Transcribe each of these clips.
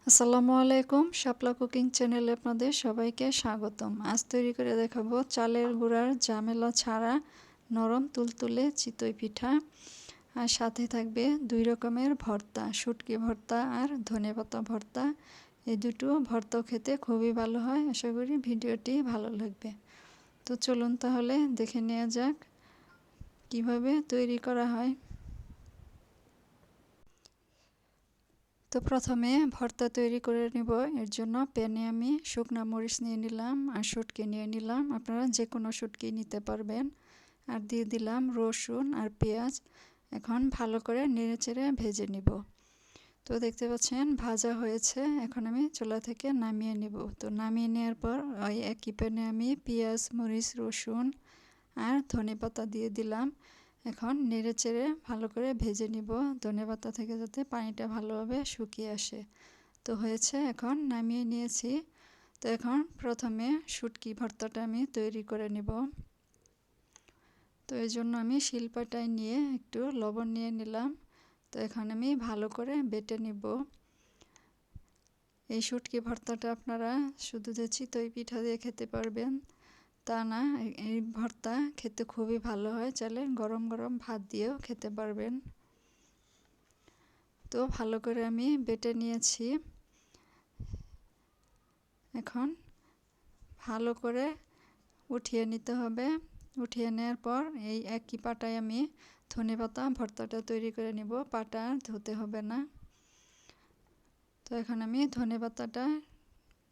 আসসালামু আলাইকুম, শাপলা কুকিং চ্যানেলে আপনাদের সবাইকে স্বাগতম। আজ তৈরি করে দেখাবো চালের গুঁড়ার ঝামেলা ছাড়া নরম তুলতুলে চিতই পিঠা। আর সাথে থাকবে 2 রকমের ভর্তা, শুটকি ভর্তা আর ধনেপাতা ভর্তা। এই দুটো ভর্তাও খেতে খুবই ভালো হয়। আশা করি ভিডিওটি ভালো লাগবে। তো চলুন তাহলে দেখে নেওয়া যাক কিভাবে তৈরি করা হয়। তো প্রথমে ভর্তা তৈরি করে নিব। এর জন্য প্যানে আমি শুকনো মরিচ নিয়ে নিলাম আর শুটকি নিয়ে নিলাম। আপনারা যে কোনো শুটকি নিতে পারবেন। আর দিয়ে দিলাম রসুন আর পেঁয়াজ। এখন ভালো করে নেড়েচেড়ে ভেজে নিব। তো দেখতে পাচ্ছেন ভাজা হয়েছে। এখন আমি চুলা থেকে নামিয়ে নিব। তো নামিয়ে নেওয়ার পর ওই একই প্যানে আমি পেঁয়াজ, মরিচ, রসুন আর ধনেপাতা দিয়ে দিলাম। এখন নেড়েচেড়ে ভালো করে ভেজে নিব, ধনেপাতা থেকে যাতে পানিটা ভালোভাবে শুকিয়ে আসে। তো হয়েছে, এখন নামিয়ে নিয়েছি। তো এখন প্রথমে শুটকি ভর্তাটা আমি তৈরি করে নিব। তো এই জন্য আমি শিলপাটায় নিয়ে একটু লবণ নিয়ে নিলাম। তো এখন আমি ভালো করে বেটে নিব। এই শুটকি ভর্তাটা আপনারা শুধু যে চিতই পিঠা দিয়ে খেতে পারবেন তা না, এই ভর্তা খেতে খুবই ভালো হয়। চাইলে গরম গরম ভাত দিয়েও খেতে পারবেন। তো ভালো করে আমি বেটে নিয়েছি। এখন ভালো করে উঠিয়ে নিতে হবে। উঠিয়ে নেওয়ার পর এই একই পাটায় আমি ধনেপাতা ভর্তাটা তৈরি করে নিব। পাটা ধুতে হবে না। তো এখন আমি ধনেপাতাটা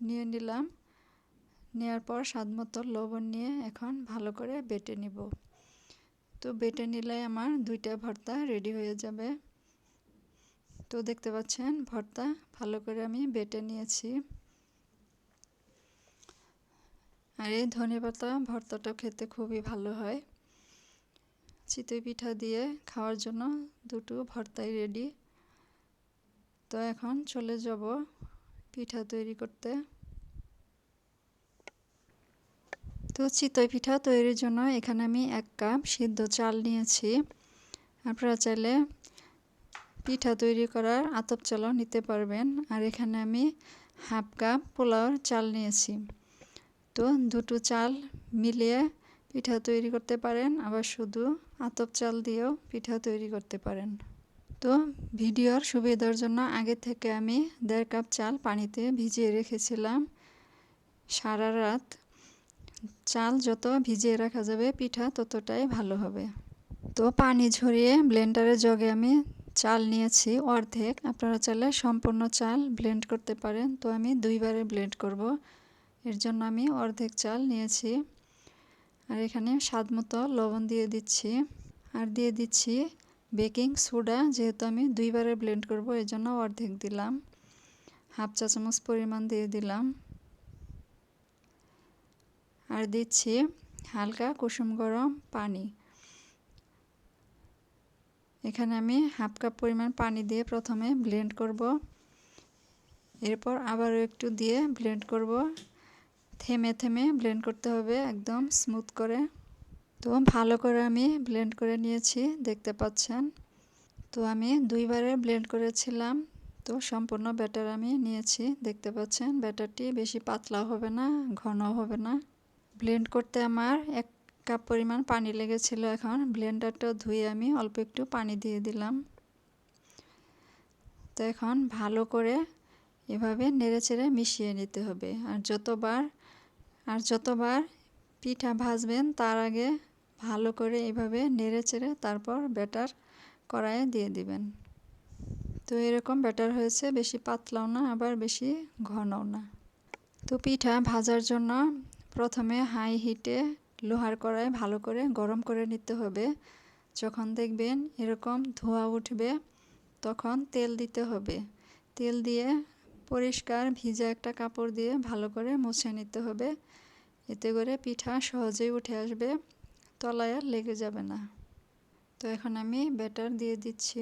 নিয়ে নিলাম। নেওয়ার পর স্বাদমতো লবণ নিয়ে এখন ভালো করে বেটে নিব। তো বেটে নিলে আমার 2টা ভর্তা রেডি হয়ে যাবে। তো দেখতে পাচ্ছেন ভর্তা ভালো করে আমি বেটে নিয়েছি। আর এই ধনেপাতা ভর্তাটা খেতে খুবই ভালো হয়। চিতই পিঠা দিয়ে খাওয়ার জন্য 2টো ভর্তাই রেডি। তো এখন চলে যাব পিঠা তৈরি করতে। তো চিতই পিঠা তৈরির জন্য এখানে আমি 1 কাপ সিদ্ধ চাল নিয়েছি। আপনারা চাইলে পিঠা তৈরি করার আতপ চালও নিতে পারবেন। আর এখানে আমি 1/2 কাপ পোলাওর চাল নিয়েছি। তো 2টো চাল মিলিয়ে পিঠা তৈরি করতে পারেন, আবার শুধু আতপ চাল দিয়েও পিঠা তৈরি করতে পারেন। তো ভিডিওর সুবিধার জন্য আগে থেকে আমি 1.5 কাপ চাল পানিতে ভিজিয়ে রেখেছিলাম সারা রাত। চাল যত ভিজিয়ে রাখা যাবে পিঠা ততটাই ভালো হবে। তো পানি ঝরিয়ে ব্লেন্ডারের জগে আমি চাল নিয়েছি অর্ধেক। আপনারা চাইলে সম্পূর্ণ চাল ব্লেন্ড করতে পারেন। তো আমি 2 বারে ব্লেন্ড করব। এর জন্য আমি অর্ধেক চাল নিয়েছি। আর এখানে স্বাদমতো লবণ দিয়ে দিচ্ছি। আর দিয়ে দিচ্ছি বেকিং সোডা। যেহেতু আমি 2 বারে ব্লেন্ড করব এর জন্য অর্ধেক দিলাম। 1/2 চা চামচ পরিমাণ দিয়ে দিলাম। আর দিচ্ছি হালকা কুসুম গরম পানি। এখানে আমি 1/2 কাপ পরিমাণ পানি দিয়ে প্রথমে ব্লেন্ড করব। এরপর আবারও একটু দিয়ে ব্লেন্ড করব। থেমে থেমে ব্লেন্ড করতে হবে, একদম স্মুথ করে। তো ভালো করে আমি ব্লেন্ড করে নিয়েছি, দেখতে পাচ্ছেন। তো আমি 2 বারে ব্লেন্ড করেছিলাম। তো সম্পূর্ণ ব্যাটার আমি নিয়েছি, দেখতে পাচ্ছেন। ব্যাটারটি বেশি পাতলাও হবে না, ঘনও হবে না। ব্লেন্ড করতে আমার 1 কাপ পরিমাণ পানি লেগেছিল। এখন ব্লেন্ডারটা ধুয়ে আমি অল্প একটু পানি দিয়ে দিলাম। তো এখন ভালো করে এভাবে নেড়েচেড়ে মিশিয়ে নিতে হবে। আর যতবার পিঠা ভাজবেন তার আগে ভালো করে এভাবে নেড়েচেড়ে তারপর ব্যাটার কড়াইয়ে দিয়ে দিবেন। তো এরকম ব্যাটার হয়েছে, বেশি পাতলাও না আবার বেশি ঘনও না। তো পিঠা ভাজার জন্য প্রথমে হাই হিটে লোহার কড়াই ভালো করে গরম করে নিতে হবে। যখন দেখবেন এরকম ধোঁয়া উঠবে তখন তেল দিতে হবে। তেল দিয়ে পরিষ্কার ভিজা একটা কাপড় দিয়ে ভালো করে মুছে নিতে হবে। এতে করে পিঠা সহজেই উঠে আসবে, তলায় আর লেগে যাবে না। তো এখন আমি ব্যাটার দিয়ে দিচ্ছি।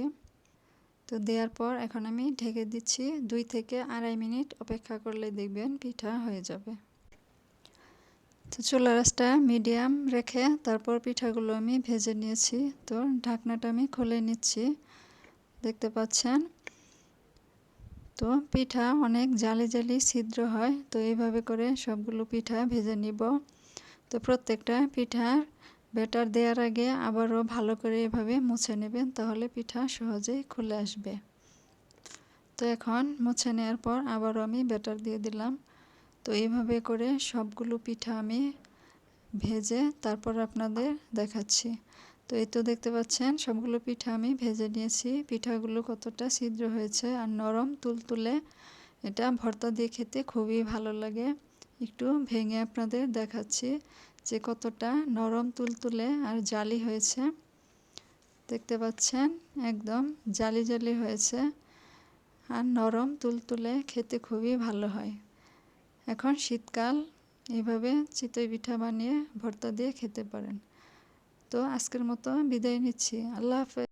তো দেওয়ার পর এখন আমি ঢেকে দিচ্ছি। 2 থেকে 2.5 মিনিট অপেক্ষা করলে দেখবেন পিঠা হয়ে যাবে। তো চুলার আঁচটা মিডিয়াম রেখে তারপর পিঠাগুলো আমি ভেজে নিয়েছি। তো ঢাকনাটা আমি খুলে নিচ্ছি, দেখতে পাচ্ছেন। তো পিঠা অনেক জালি জালি ছিদ্র হয়, তো এইভাবে করে সবগুলো পিঠা ভেজে নিব। তো প্রত্যেকটা পিঠার ব্যাটার দেওয়ার আগে আবারও ভালো করে এভাবে মুছে নেবেন, তাহলে পিঠা সহজেই খুলে আসবে। তো এখন মুছে নেওয়ার পর আবারও আমি ব্যাটার দিয়ে দিলাম। তো এইভাবে করে সবগুলো পিঠা আমি ভেজে তারপর আপনাদের দেখাচ্ছি। তো এই তো দেখতে পাচ্ছেন সবগুলো পিঠা আমি ভেজে নিয়েছি। পিঠাগুলো কতটা ছিদ্র হয়েছে আর নরম তুলতুলে, এটা ভর্তা দিয়ে খেতে খুবই ভালো লাগে। একটু ভেঙে আপনাদের দেখাচ্ছি যে কতটা নরম তুলতুলে আর জালি হয়েছে। দেখতে পাচ্ছেন একদম জালি জালি হয়েছে আর নরম তুলতুলে, খেতে খুবই ভালো হয়। এখন শীতকাল, এইভাবে চিতই পিঠা বানিয়ে ভর্তা দিয়ে খেতে পারেন। তো আজকের মতো বিদায় নিচ্ছি। আল্লাহ হাফেজ।